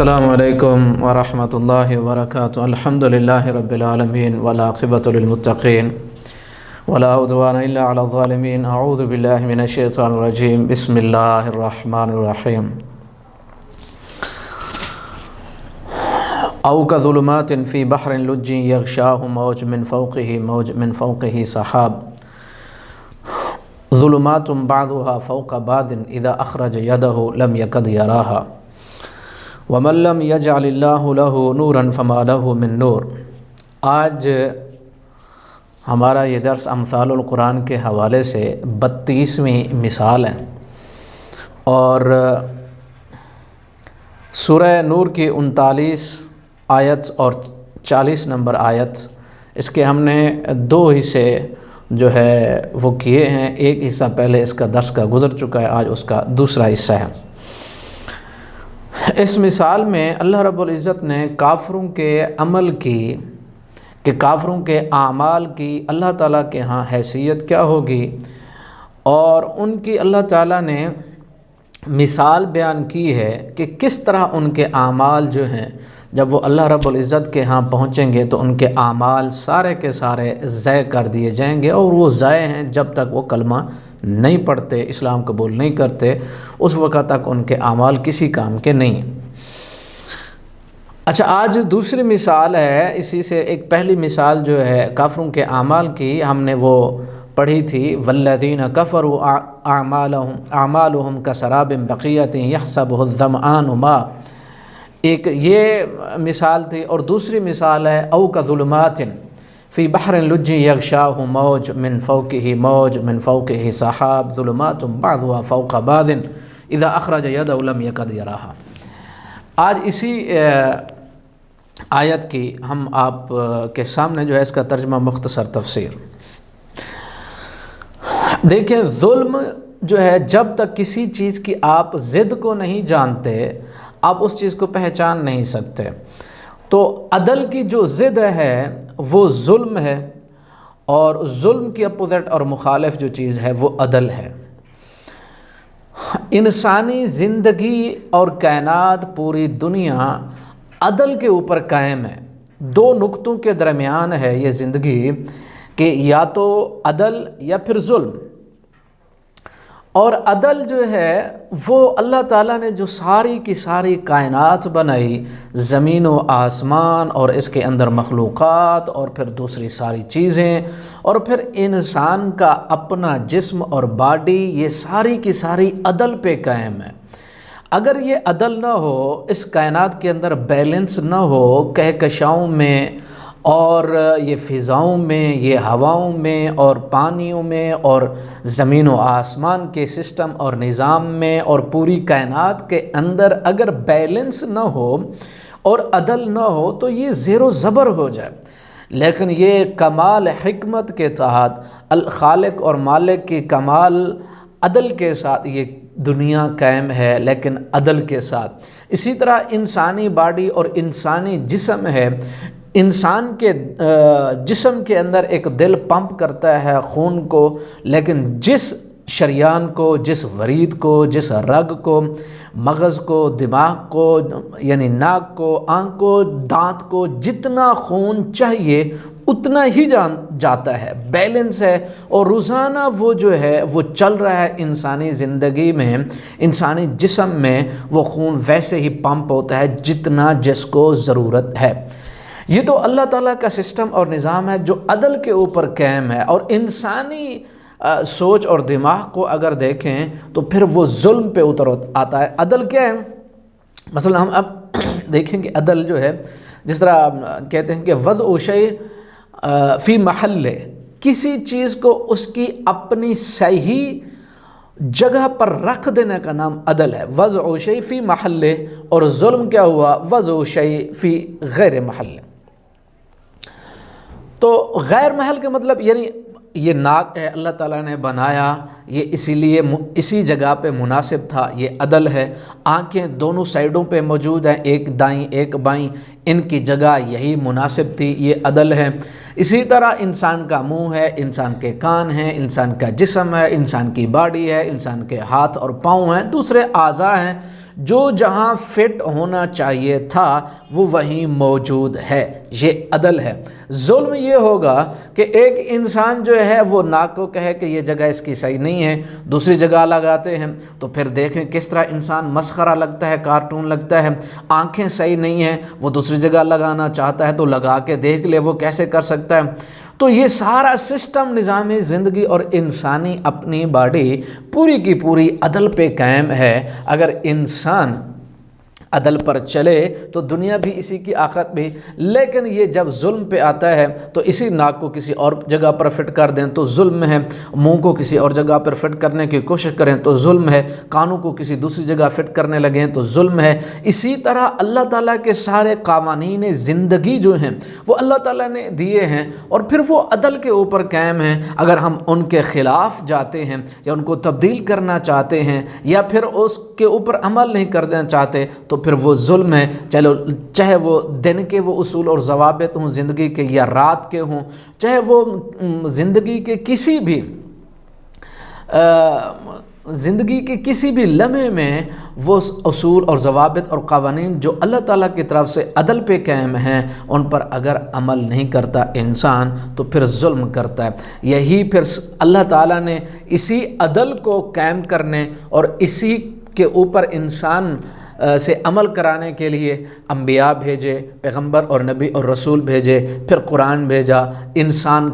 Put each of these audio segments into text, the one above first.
السلام علیکم ورحمۃ اللہ وبرکاتہ۔ الحمد للہ رب العالمین والعاقبۃ للمتقین ولا عدوان الا علی الظالمین۔ اعوذ باللہ من الشیطان الرجیم۔ بسم اللہ الرحمن الرحیم۔ او کظلمات فی بحر لجی یغشاہ موج من فوقہ سحاب ظلمات بعضها فوق بعض اذا اخرج یدہ لم یکد یراہا وَمَن لَّمْ يَجْعَلِ اللَّهُ لَهُ نُورًا فَمَا لَهُ مِن نُور۔ آج ہمارا یہ درس امثال القرآن کے حوالے سے 32ویں مثال ہے، اور سورہ نور کی 39 آیت اور 40 نمبر آیت، اس کے ہم نے دو حصے جو ہے وہ کیے ہیں۔ ایک حصہ پہلے اس کا درس کا گزر چکا ہے، آج اس کا دوسرا حصہ ہے۔ اس مثال میں اللہ رب العزت نے کافروں کے عمل کی کہ کافروں کے اعمال کی اللہ تعالیٰ کے ہاں حیثیت کیا ہوگی، اور ان کی اللہ تعالیٰ نے مثال بیان کی ہے کہ کس طرح ان کے اعمال جو ہیں جب وہ اللہ رب العزت کے ہاں پہنچیں گے تو ان کے اعمال سارے کے سارے ضائع کر دیے جائیں گے، اور وہ ضائع ہیں جب تک وہ کلمہ نہیں پڑھتے، اسلام قبول نہیں کرتے، اس وقت تک ان کے اعمال کسی کام کے نہیں۔ اچھا، آج دوسری مثال ہے، اسی سے ایک پہلی مثال جو ہے کافروں کے اعمال کی ہم نے وہ پڑھی تھی۔ والذین کفروا اعمالهم کسراب بقیۃ یحسبہ الظمآن ماء، ایک یہ مثال تھی، اور دوسری مثال ہے او کظلمات فی بحر لجی یغشاہ موج من فوقہ سحاب ظلمات بعضها فوق بعض اذا اخرج یدہ لم یکد یراہا۔ آج اسی آیت کی ہم آپ کے سامنے جو ہے اس کا ترجمہ مختصر تفسیر دیکھیں۔ ظلم جو ہے جب تک کسی چیز کی آپ ضد کو نہیں جانتے، آپ اس چیز کو پہچان نہیں سکتے۔ تو عدل کی جو ضد ہے وہ ظلم ہے، اور ظلم کی اپوزٹ اور مخالف جو چیز ہے وہ عدل ہے۔ انسانی زندگی اور کائنات، پوری دنیا عدل کے اوپر قائم ہے۔ دو نقطوں کے درمیان ہے یہ زندگی کہ یا تو عدل یا پھر ظلم۔ اور عدل جو ہے وہ اللہ تعالیٰ نے جو ساری کی ساری کائنات بنائی، زمین و آسمان اور اس کے اندر مخلوقات، اور پھر دوسری ساری چیزیں، اور پھر انسان کا اپنا جسم اور باڈی، یہ ساری کی ساری عدل پہ قائم ہے۔ اگر یہ عدل نہ ہو، اس کائنات کے اندر بیلنس نہ ہو، کہکشاؤں میں اور یہ فضاؤں میں، یہ ہواؤں میں اور پانیوں میں اور زمین و آسمان کے سسٹم اور نظام میں اور پوری کائنات کے اندر اگر بیلنس نہ ہو اور عدل نہ ہو تو یہ زیر و زبر ہو جائے۔ لیکن یہ کمال حکمت کے تحت الخالق اور مالک کی کمال عدل کے ساتھ یہ دنیا قائم ہے، لیکن عدل کے ساتھ۔ اسی طرح انسانی باڈی اور انسانی جسم ہے۔ انسان کے جسم کے اندر ایک دل پمپ کرتا ہے خون کو، لیکن جس شریان کو، جس ورید کو، جس رگ کو، مغز کو، دماغ کو، یعنی ناک کو، آنکھ کو، دانت کو جتنا خون چاہیے اتنا ہی جاتا ہے، بیلنس ہے، اور روزانہ وہ جو ہے وہ چل رہا ہے۔ انسانی زندگی میں، انسانی جسم میں وہ خون ویسے ہی پمپ ہوتا ہے جتنا جس کو ضرورت ہے۔ یہ تو اللہ تعالیٰ کا سسٹم اور نظام ہے جو عدل کے اوپر قائم ہے۔ اور انسانی سوچ اور دماغ کو اگر دیکھیں تو پھر وہ ظلم پہ اتر آتا ہے۔ عدل کیا ہے؟ مثلا ہم اب دیکھیں کہ عدل جو ہے، جس طرح کہتے ہیں کہ وضع شیء فی محل، کسی چیز کو اس کی اپنی صحیح جگہ پر رکھ دینے کا نام عدل ہے۔ وضع شیء فی محل، اور ظلم کیا ہوا؟ وضع شیء فی غیر محل۔ تو غیر محل کے مطلب یعنی یہ ناک ہے، اللہ تعالیٰ نے بنایا، یہ اسی لیے اسی جگہ پہ مناسب تھا، یہ عدل ہے۔ آنکھیں دونوں سائیڈوں پہ موجود ہیں، ایک دائیں ایک بائیں، ان کی جگہ یہی مناسب تھی، یہ عدل ہے۔ اسی طرح انسان کا منہ ہے، انسان کے کان ہیں، انسان کا جسم ہے، انسان کی باڈی ہے، انسان کے ہاتھ اور پاؤں ہیں، دوسرے اعضاء ہیں، جو جہاں فٹ ہونا چاہیے تھا وہ وہیں موجود ہے، یہ عدل ہے۔ ظلم یہ ہوگا کہ ایک انسان جو ہے وہ ناک کو کہے کہ یہ جگہ اس کی صحیح نہیں ہے، دوسری جگہ لگاتے ہیں، تو پھر دیکھیں کس طرح انسان مسخرہ لگتا ہے، کارٹون لگتا ہے۔ آنکھیں صحیح نہیں ہیں، وہ دوسری جگہ لگانا چاہتا ہے تو لگا کے دیکھ لے وہ کیسے کر سکتا ہے۔ تو یہ سارا سسٹم، نظام زندگی اور انسانی اپنی باڈی پوری کی پوری عدل پہ قائم ہے۔ اگر انسان عدل پر چلے تو دنیا بھی اسی کی، آخرت بھی۔ لیکن یہ جب ظلم پہ آتا ہے تو اسی ناک کو کسی اور جگہ پر فٹ کر دیں تو ظلم ہے، منہ کو کسی اور جگہ پر فٹ کرنے کی کوشش کریں تو ظلم ہے، کانوں کو کسی دوسری جگہ فٹ کرنے لگیں تو ظلم ہے۔ اسی طرح اللہ تعالیٰ کے سارے قوانین زندگی جو ہیں وہ اللہ تعالیٰ نے دیے ہیں، اور پھر وہ عدل کے اوپر قائم ہیں۔ اگر ہم ان کے خلاف جاتے ہیں یا ان کو تبدیل کرنا چاہتے ہیں یا پھر اس کے اوپر عمل نہیں کرنا چاہتے تو پھر وہ ظلم ہے۔ چلو، چاہے وہ دن کے وہ اصول اور ضوابط ہوں زندگی کے یا رات کے ہوں، چاہے وہ زندگی کے کسی بھی لمحے میں وہ اصول اور ضوابط اور قوانین جو اللہ تعالیٰ کی طرف سے عدل پہ قائم ہیں ان پر اگر عمل نہیں کرتا انسان تو پھر ظلم کرتا ہے۔ یہی پھر اللہ تعالیٰ نے اسی عدل کو قائم کرنے اور اسی کے اوپر انسان سے عمل کرانے کے لیے انبیاء بھیجے، پیغمبر اور نبی اور رسول بھیجے، پھر قرآن بھیجا انسان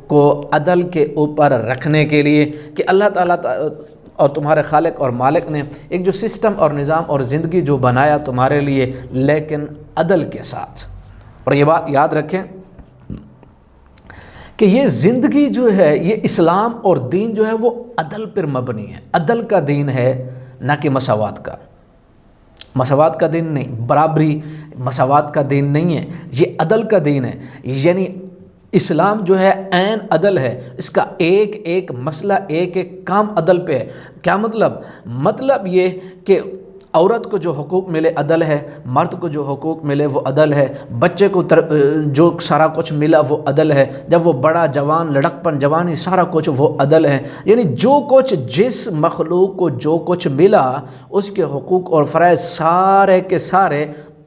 کو عدل کے اوپر رکھنے کے لیے کہ اللہ تعالیٰ اور تمہارے خالق اور مالک نے ایک جو سسٹم اور نظام اور زندگی جو بنایا تمہارے لیے، لیکن عدل کے ساتھ۔ اور یہ بات یاد رکھیں کہ یہ زندگی جو ہے، یہ اسلام اور دین جو ہے وہ عدل پر مبنی ہے۔ عدل کا دین ہے، نہ کہ مساوات کا۔ مساوات کا دین نہیں، برابری مساوات کا دین نہیں ہے، یہ عدل کا دین ہے۔ یعنی اسلام جو ہے عین عدل ہے، اس کا ایک ایک مسئلہ، ایک ایک کام عدل پہ ہے۔ کیا مطلب؟ مطلب یہ کہ عورت کو جو حقوق ملے عدل ہے، مرد کو جو حقوق ملے وہ عدل ہے، بچے کو جو سارا کچھ ملا وہ عدل ہے، جب وہ بڑا جوان لڑکپن جوانی سارا کچھ وہ عدل ہے۔ یعنی جو کچھ جس مخلوق کو جو کچھ ملا اس کے حقوق اور فرائض سارے کے سارے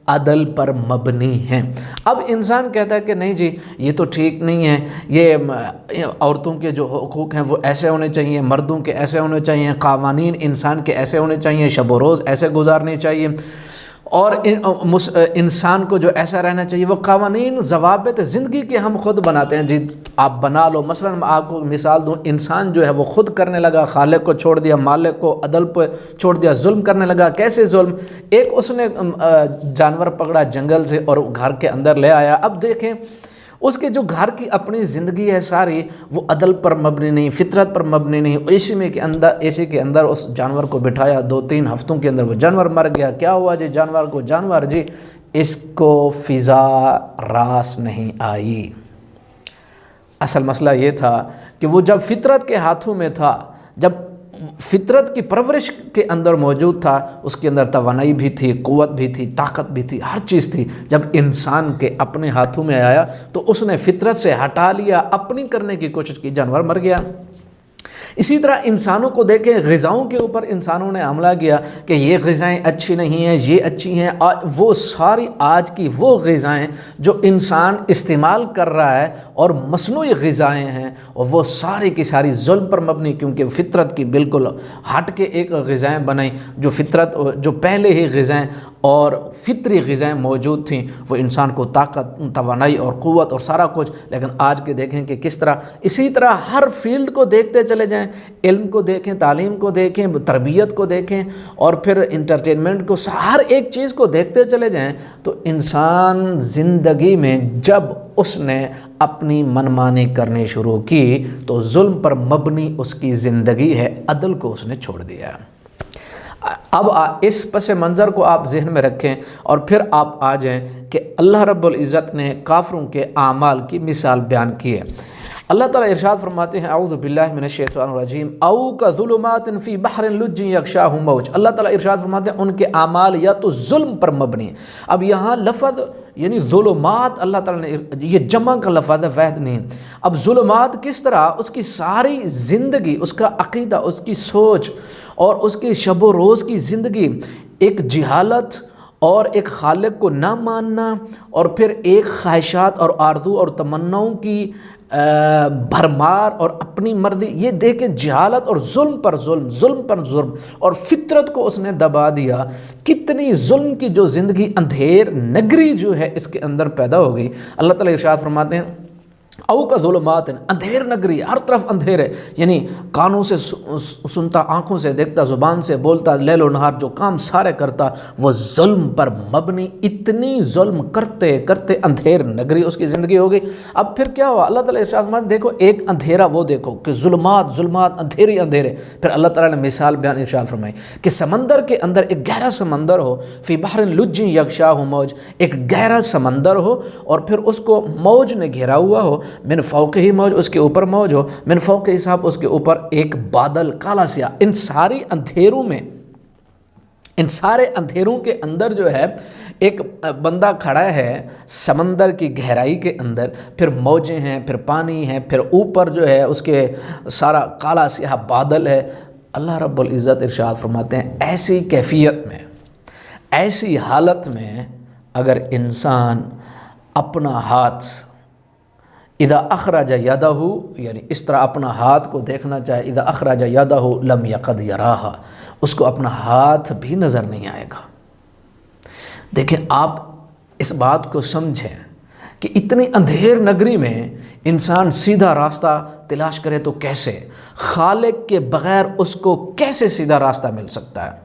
عدل پر مبنی ہیں۔ اب انسان کہتا ہے کہ نہیں جی یہ تو ٹھیک نہیں ہے، یہ عورتوں کے جو حقوق ہیں وہ ایسے ہونے چاہیے، مردوں کے ایسے ہونے چاہیے، قوانین انسان کے ایسے ہونے چاہیے، شب و روز ایسے گزارنے چاہیے، اور انسان کو جو ایسا رہنا چاہیے۔ وہ قوانین ضوابط زندگی کے ہم خود بناتے ہیں، جی آپ بنا لو۔ مثلا میں آپ کو مثال دوں، انسان جو ہے وہ خود کرنے لگا، خالق کو چھوڑ دیا، مالک کو عدل پہ چھوڑ دیا، ظلم کرنے لگا۔ کیسے ظلم؟ ایک اس نے جانور پکڑا جنگل سے اور گھر کے اندر لے آیا۔ اب دیکھیں اس کے جو گھر کی اپنی زندگی ہے ساری وہ عدل پر مبنی نہیں، فطرت پر مبنی نہیں۔ اسی کے اندر اس جانور کو بٹھایا، 2-3 ہفتوں کے اندر وہ جانور مر گیا۔ کیا ہوا جی جانور کو؟ جانور جی اس کو فضا راس نہیں آئی۔ اصل مسئلہ یہ تھا کہ وہ جب فطرت کے ہاتھوں میں تھا، جب فطرت کی پرورش کے اندر موجود تھا، اس کے اندر توانائی بھی تھی، قوت بھی تھی، طاقت بھی تھی، ہر چیز تھی۔ جب انسان کے اپنے ہاتھوں میں آیا تو اس نے فطرت سے ہٹا لیا، اپنی کرنے کی کوشش کی، جانور مر گیا۔ اسی طرح انسانوں کو دیکھیں، غذاؤں کے اوپر انسانوں نے حملہ کیا کہ یہ غذائیں اچھی نہیں ہیں، یہ اچھی ہیں۔ وہ ساری آج کی وہ غذائیں جو انسان استعمال کر رہا ہے اور مصنوعی غذائیں ہیں، اور وہ ساری کی ساری ظلم پر مبنی، کیونکہ فطرت کی بالکل ہٹ کے ایک غذائیں بنائیں، جو پہلے ہی غذائیں اور فطری غذائیں موجود تھیں، وہ انسان کو طاقت، توانائی اور قوت اور سارا کچھ۔ لیکن آج کے دیکھیں کہ کس طرح، اسی طرح ہر فیلڈ کو دیکھتے چلے جائیں، علم کو دیکھیں، تعلیم کو دیکھیں، تربیت کو دیکھیں، اور پھر انٹرٹینمنٹ کو، ہر ایک چیز کو دیکھتے چلے جائیں، تو انسان زندگی میں جب اس نے اپنی منمانی کرنی شروع کی تو ظلم پر مبنی اس کی زندگی ہے، عدل کو اس نے چھوڑ دیا۔ اب اس پس منظر کو آپ ذہن میں رکھیں اور پھر آپ آ جائیں کہ اللہ رب العزت نے کافروں کے اعمال کی مثال بیان کی ہے۔ اللہ تعالیٰ ارشاد فرماتے ہیں، اعوذ باللہ من الشیطان الرجیم، او کظلمات فی بحر لج یغشاہ موج۔ اللہ تعالیٰ ارشاد فرماتے ہیں ان کے اعمال یا تو ظلم پر مبنی ہے۔ اب یہاں لفظ یعنی ظلمات اللہ تعالیٰ نے، یہ جمع کا لفظ ہے، واحد نہیں۔ اب ظلمات کس طرح؟ اس کی ساری زندگی، اس کا عقیدہ، اس کی سوچ اور اس کی شب و روز کی زندگی، ایک جہالت اور ایک خالق کو نہ ماننا، اور پھر ایک خواہشات اور آرزو اور تمناؤں کی بھرمار اور اپنی مرضی، یہ دیکھیں جہالت اور ظلم پر ظلم، ظلم پر ظلم، اور فطرت کو اس نے دبا دیا۔ کتنی ظلم کی جو زندگی، اندھیر نگری جو ہے اس کے اندر پیدا ہو گئی۔ اللہ تعالیٰ ارشاد فرماتے ہیں او کا ظلمات، اندھیر نگری، ہر طرف اندھیر ہے، یعنی کانوں سے سنتا، آنکھوں سے دیکھتا، زبان سے بولتا، لیل و نہار جو کام سارے کرتا وہ ظلم پر مبنی، اتنی ظلم کرتے کرتے اندھیر نگری اس کی زندگی ہو گئی۔ اب پھر کیا ہوا؟ اللہ تعالیٰ ارشاد فرماتے ہیں دیکھو ایک اندھیرا وہ دیکھو کہ ظلمات ظلمات، اندھیرے اندھیرے، پھر اللہ تعالیٰ نے مثال بیان ارشاد فرمائی کہ سمندر کے اندر ایک گہرا سمندر ہو، فی بحر لج یغشاہ موج، ایک گہرا سمندر ہو اور پھر اس کو موج نے گھیرا ہوا ہو، من فوق ہی موج، اس کے اوپر موج ہو، من فوق ہی صاحب اس کے اوپر ایک بادل کالا سیاہ، ان ساری اندھیروں میں، ان سارے اندھیروں کے اندر جو ہے ایک بندہ کھڑا ہے سمندر کی گہرائی کے اندر، پھر موجیں ہیں، پھر پانی ہے، پھر اوپر جو ہے اس کے سارا کالا سیاہ بادل ہے۔ اللہ رب العزت ارشاد فرماتے ہیں ایسی کیفیت میں، ایسی حالت میں اگر انسان اپنا ہاتھ اذا اخرج یدہ، یعنی اس طرح اپنا ہاتھ کو دیکھنا چاہے، اذا اخرج یدہ لم یقد یراہا، اس کو اپنا ہاتھ بھی نظر نہیں آئے گا۔ دیکھیں آپ اس بات کو سمجھیں کہ اتنی اندھیر نگری میں انسان سیدھا راستہ تلاش کرے تو کیسے؟ خالق کے بغیر اس کو کیسے سیدھا راستہ مل سکتا ہے؟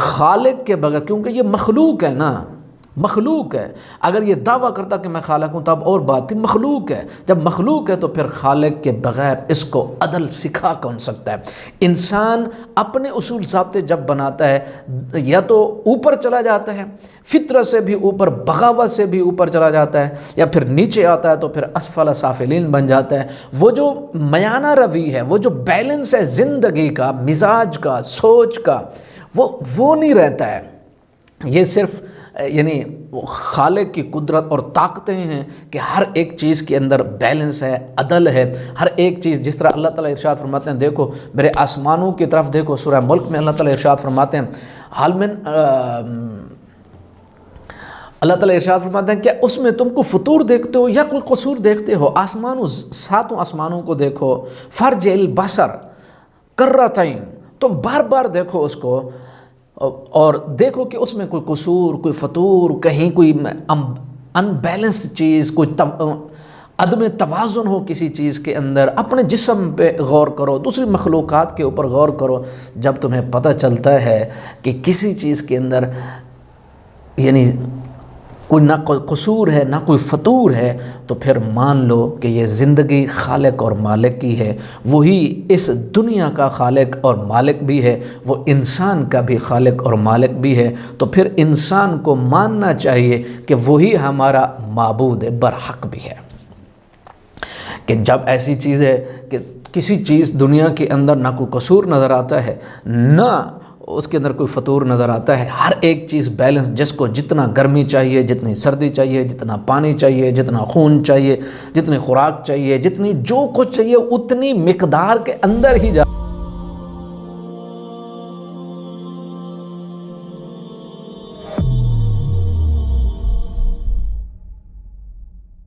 خالق کے بغیر، کیونکہ یہ مخلوق ہے نا، مخلوق ہے۔ اگر یہ دعویٰ کرتا کہ میں خالق ہوں تب اور بات تھی، مخلوق ہے۔ جب مخلوق ہے تو پھر خالق کے بغیر اس کو عدل سکھا کون سکتا ہے؟ انسان اپنے اصول ضابطے جب بناتا ہے یا تو اوپر چلا جاتا ہے، فطرت سے بھی اوپر، بغاوت سے بھی اوپر چلا جاتا ہے، یا پھر نیچے آتا ہے تو پھر اسفل سافلین بن جاتا ہے۔ وہ جو میانہ روی ہے، وہ جو بیلنس ہے زندگی کا، مزاج کا، سوچ کا، وہ نہیں رہتا ہے۔ یہ صرف یعنی خالق کی قدرت اور طاقتیں ہیں کہ ہر ایک چیز کے اندر بیلنس ہے، عدل ہے، ہر ایک چیز جس طرح اللہ تعالیٰ ارشاد فرماتے ہیں، دیکھو میرے آسمانوں کی طرف دیکھو، سورہ ملک میں اللہ تعالیٰ ارشاد فرماتے ہیں حال من اللہ تعالیٰ ارشاد فرماتے ہیں کہ اس میں تم کو فطور دیکھتے ہو یا کوئی قصور دیکھتے ہو؟ آسمانوں، ساتوں آسمانوں کو دیکھو، فرج البصر کرتین، تم بار بار دیکھو اس کو اور دیکھو کہ اس میں کوئی قصور، کوئی فطور، کہیں کوئی ان بیلنس چیز، کوئی عدم توازن ہو کسی چیز کے اندر۔ اپنے جسم پہ غور کرو، دوسری مخلوقات کے اوپر غور کرو، جب تمہیں پتہ چلتا ہے کہ کسی چیز کے اندر یعنی کوئی نہ قصور ہے نہ کوئی فطور ہے، تو پھر مان لو کہ یہ زندگی خالق اور مالک کی ہے۔ وہی اس دنیا کا خالق اور مالک بھی ہے، وہ انسان کا بھی خالق اور مالک بھی ہے۔ تو پھر انسان کو ماننا چاہیے کہ وہی ہمارا معبود برحق بھی ہے۔ کہ جب ایسی چیز ہے کہ کسی چیز دنیا کے اندر نہ کوئی قصور نظر آتا ہے، نہ اس کے اندر کوئی فطور نظر آتا ہے، ہر ایک چیز بیلنس، جس کو جتنا گرمی چاہیے، جتنی سردی چاہیے، جتنا پانی چاہیے، جتنا خون چاہیے، جتنی خوراک چاہیے، جتنی جو کچھ چاہیے اتنی مقدار کے اندر ہی